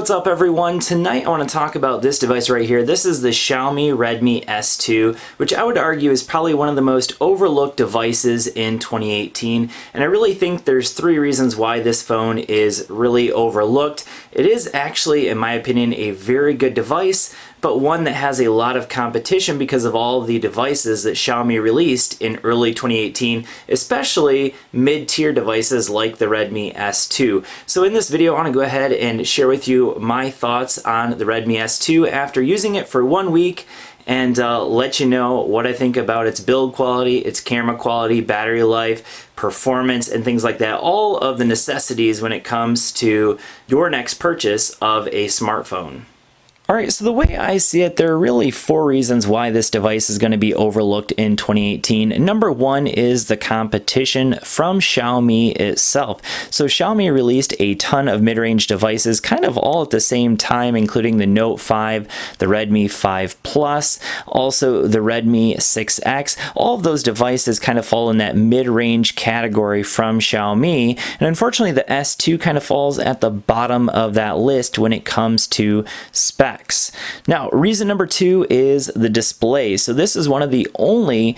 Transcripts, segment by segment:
What's up everyone? Tonight I want to talk about this device right here. This is the Xiaomi Redmi S2, which I would argue is probably one of the most overlooked devices in 2018. And I really think there's three reasons why this phone is really overlooked. It is actually, in my opinion, a very good device, but one that has a lot of competition because of all the devices that Xiaomi released in early 2018, especially mid-tier devices like the Redmi S2. So in this video, I want to go ahead and share with you my thoughts on the Redmi S2 after using it for 1 week and let you know what I think about its build quality, its camera quality, battery life, performance, and things like that. All of the necessities when it comes to your next purchase of a smartphone. Alright, so the way I see it, there are really four reasons why this device is going to be overlooked in 2018. Number one is the competition from Xiaomi itself. So Xiaomi released a ton of mid-range devices kind of all at the same time, including the Note 5, the Redmi 5 Plus, also the Redmi 6X. All of those devices kind of fall in that mid-range category from Xiaomi, and unfortunately the S2 kind of falls at the bottom of that list when it comes to specs. Now, reason number two is the display. So this is one of the only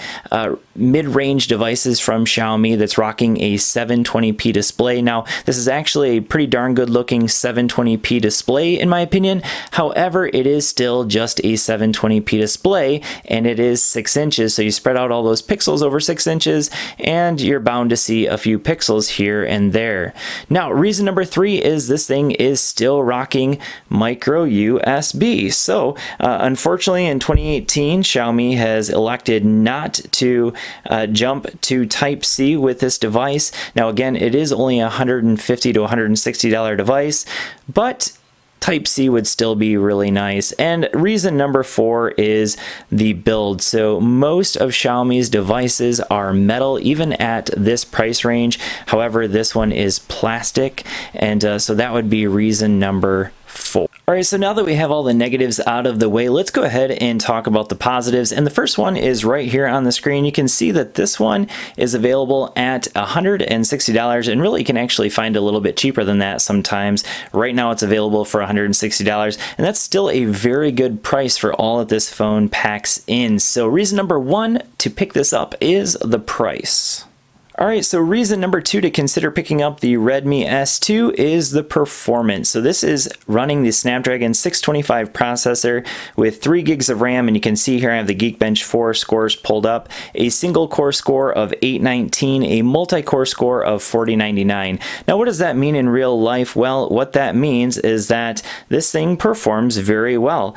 mid-range devices from Xiaomi that's rocking a 720p display. Now, this is actually a pretty darn good looking 720p display in my opinion. However, it is still just a 720p display and it is 6 inches. So you spread out all those pixels over 6 inches and you're bound to see a few pixels here and there. Now, reason number three is this thing is still rocking micro USB. So unfortunately in 2018 Xiaomi has elected not to jump to Type-C with this device. Now again, it is only a $150 to $160 device, but Type-C would still be really nice. And reason number four is the build. So most of Xiaomi's devices are metal, even at this price range. However, this one is plastic, and so that would be reason number four. Alright, so now that we have all the negatives out of the way, let's go ahead and talk about the positives. And the first one is right here on the screen. You can see that this one is available at $160, and really you can actually find a little bit cheaper than that sometimes. Right now it's available for $160, and that's still a very good price for all that this phone packs in. So reason number one to pick this up is the price. Alright, so reason number two to consider picking up the Redmi S2 is the performance. So this is running the Snapdragon 625 processor with 3 gigs of RAM, and you can see here I have the Geekbench 4 scores pulled up. A single core score of 819, a multi-core score of 4099. Now what does that mean in real life? Well, what that means is that this thing performs very well.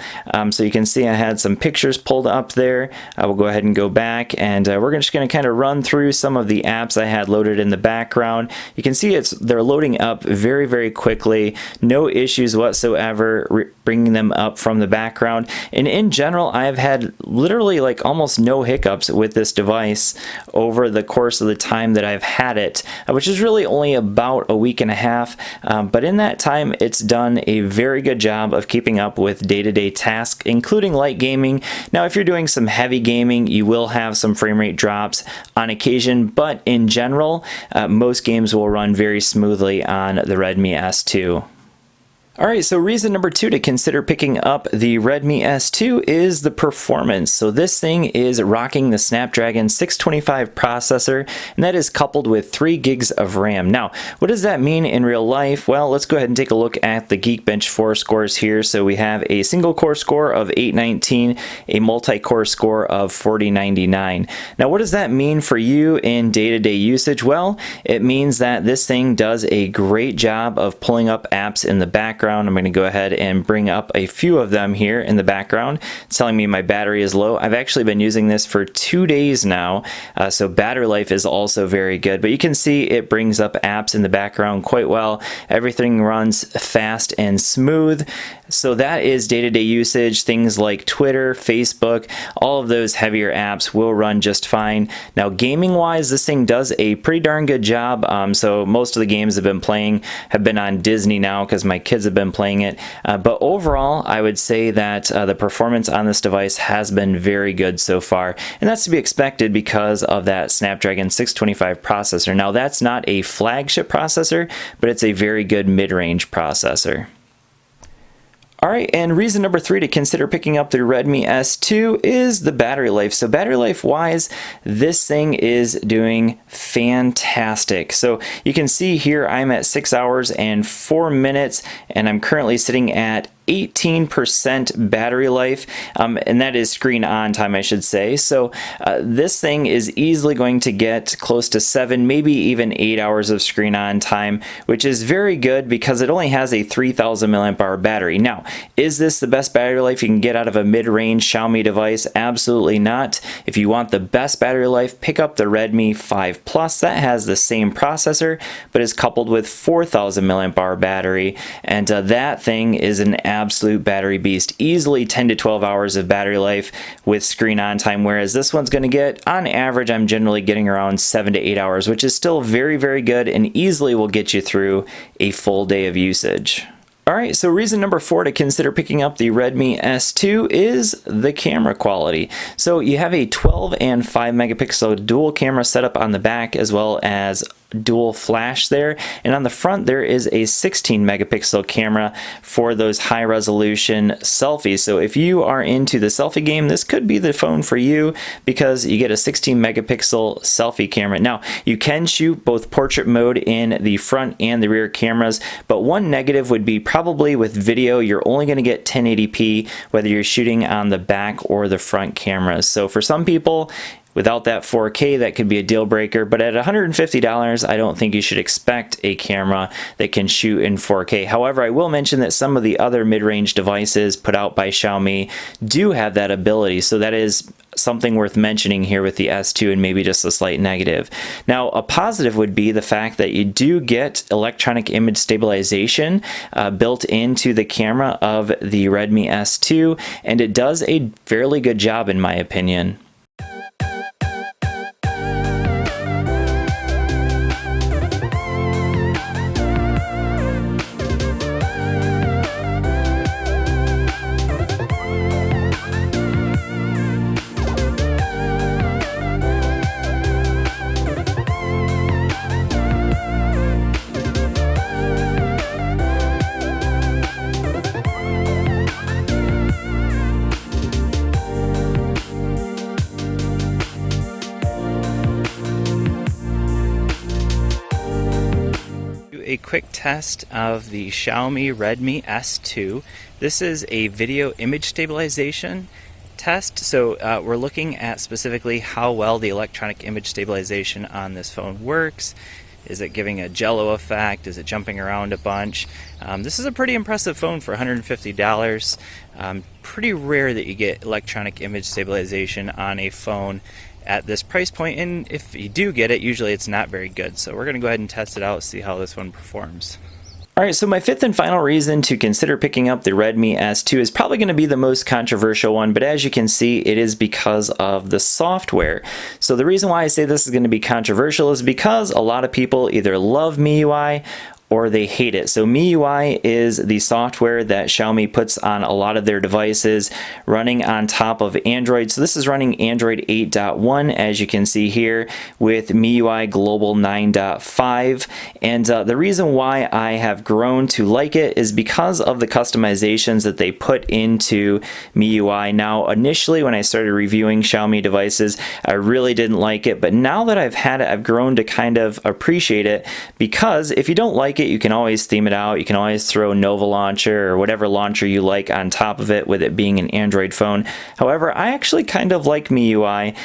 So you can see I had some pictures pulled up there. I will go ahead and go back, and we're just going to kind of run through some of the apps I had loaded in the background. You can see they're loading up very quickly. No issues whatsoever bringing them up from the background. And in general, I've had literally like almost no hiccups with this device over the course of the time that I've had it, which is really only about a week and a half. But in that time, it's done a very good job of keeping up with day-to-day tasks, including light gaming. Now, if you're doing some heavy gaming, you will have some frame rate drops on occasion, but in general, most games will run very smoothly on the Redmi S2. Alright, so reason number two to consider picking up the Redmi S2 is the performance. So this thing is rocking the Snapdragon 625 processor, and that is coupled with 3 gigs of RAM. Now, what does that mean in real life? Well, let's go ahead and take a look at the Geekbench 4 scores here. So we have a single core score of 819, a multi-core score of 4099. Now, what does that mean for you in day-to-day usage? Well, it means that this thing does a great job of pulling up apps in the background. I'm going to go ahead and bring up a few of them here in the background. It's telling me my battery is low. I've actually been using this for 2 days now, so battery life is also very good. But you can see it brings up apps in the background quite well. Everything runs fast and smooth. So that is day-to-day usage. Things like Twitter, Facebook, all of those heavier apps will run just fine. Now, gaming-wise, this thing does a pretty darn good job. So most of the games I've been playing have been on Disney now because my kids have been playing it. But overall, I would say that the performance on this device has been very good so far. And that's to be expected because of that Snapdragon 625 processor. Now, that's not a flagship processor, but it's a very good mid-range processor. All right, and reason number 3 to consider picking up the Redmi S2 is the battery life. So battery life wise, this thing is doing fantastic. So you can see here I'm at 6 hours and 4 minutes, and I'm currently sitting at 18% battery life, and that is screen on time, I should say. So this thing is easily going to get close to 7, maybe even 8 hours of screen on time, which is very good because it only has a 3000 milliamp hour battery. Now, is this the best battery life you can get out of a mid-range Xiaomi device? Absolutely not. If you want the best battery life, pick up the Redmi 5 Plus. That has the same processor, but is coupled with 4000 milliamp hour battery, and that thing is an absolute battery beast. Easily 10 to 12 hours of battery life with screen on time, whereas this one's going to get, on average, I'm generally getting around 7 to 8 hours, which is still very, very good and easily will get you through a full day of usage. Alright, so reason number 4 to consider picking up the Redmi S2 is the camera quality. So you have a 12 and 5 megapixel dual camera setup on the back, as well as dual flash there, and on the front there is a 16 megapixel camera for those high resolution selfies. So if you are into the selfie game, this could be the phone for you because you get a 16 megapixel selfie camera. Now, you can shoot both portrait mode in the front and the rear cameras, but one negative would be probably with video, you're only going to get 1080p whether you're shooting on the back or the front cameras. So for some people, without that 4K, that could be a deal breaker, but at $150, I don't think you should expect a camera that can shoot in 4K. However, I will mention that some of the other mid-range devices put out by Xiaomi do have that ability, so that is something worth mentioning here with the S2 and maybe just a slight negative. Now, a positive would be the fact that you do get electronic image stabilization built into the camera of the Redmi S2, and it does a fairly good job in my opinion. A quick test of the Xiaomi Redmi S2. This is a video image stabilization test, so we're looking at specifically how well the electronic image stabilization on this phone works. Is it giving a jello effect? Is it jumping around a bunch? This is a pretty impressive phone for $150. Pretty rare that you get electronic image stabilization on a phone at this price point, and if you do get it, usually it's not very good. So we're going to go ahead and test it out, see how this one performs. Alright, so my 5th and final reason to consider picking up the Redmi S2 is probably going to be the most controversial one, but as you can see, it is because of the software. So the reason why I say this is going to be controversial is because a lot of people either love MIUI or they hate it. So MIUI is the software that Xiaomi puts on a lot of their devices running on top of Android. So this is running Android 8.1, as you can see here, with MIUI Global 9.5. And the reason why I have grown to like it is because of the customizations that they put into MIUI. Now, initially when I started reviewing Xiaomi devices, I really didn't like it, but now that I've had it, I've grown to kind of appreciate it, because if you don't like it, you can always theme it out. You can always throw Nova Launcher or whatever launcher you like on top of it, with it being an Android phone. However, I actually kind of like MIUI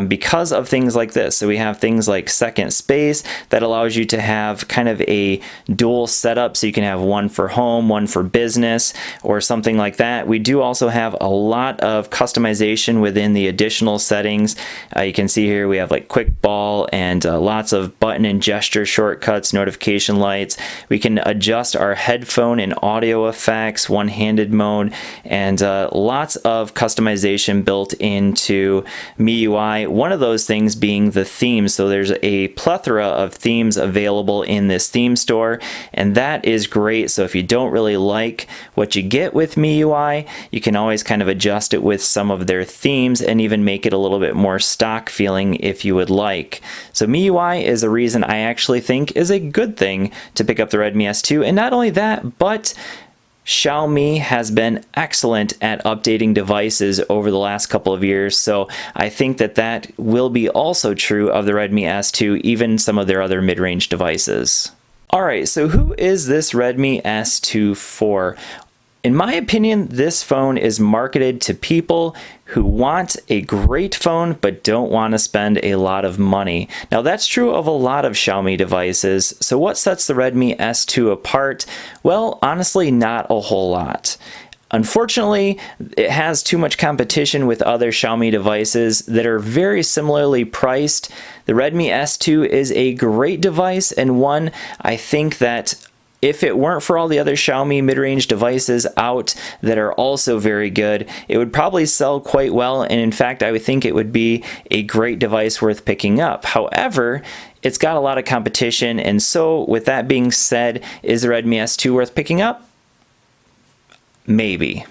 because of things like this. So we have things like Second Space that allows you to have kind of a dual setup, so you can have one for home, one for business, or something like that. We do also have a lot of customization within the additional settings. You can see here we have like quick ball and lots of button and gesture shortcuts, notification lights. We can adjust our headphone and audio effects, one-handed mode, and lots of customization built into MIUI. One of those things being the themes. So there's a plethora of themes available in this theme store, and that is great. So if you don't really like what you get with MIUI, you can always kind of adjust it with some of their themes and even make it a little bit more stock feeling if you would like. So MIUI is a reason I actually think is a good thing to pick up the Redmi S2, and not only that, but Xiaomi has been excellent at updating devices over the last couple of years, so I think that that will be also true of the Redmi S2, even some of their other mid-range devices. Alright, so who is this Redmi S2 for? In my opinion, this phone is marketed to people who want a great phone but don't want to spend a lot of money. Now that's true of a lot of Xiaomi devices, so what sets the Redmi S2 apart? Well, honestly, not a whole lot. Unfortunately, it has too much competition with other Xiaomi devices that are very similarly priced. The Redmi S2 is a great device, and one I think that if it weren't for all the other Xiaomi mid-range devices out that are also very good, it would probably sell quite well, and in fact I would think it would be a great device worth picking up. However, it's got a lot of competition, and so with that being said, is the Redmi S2 worth picking up? Maybe.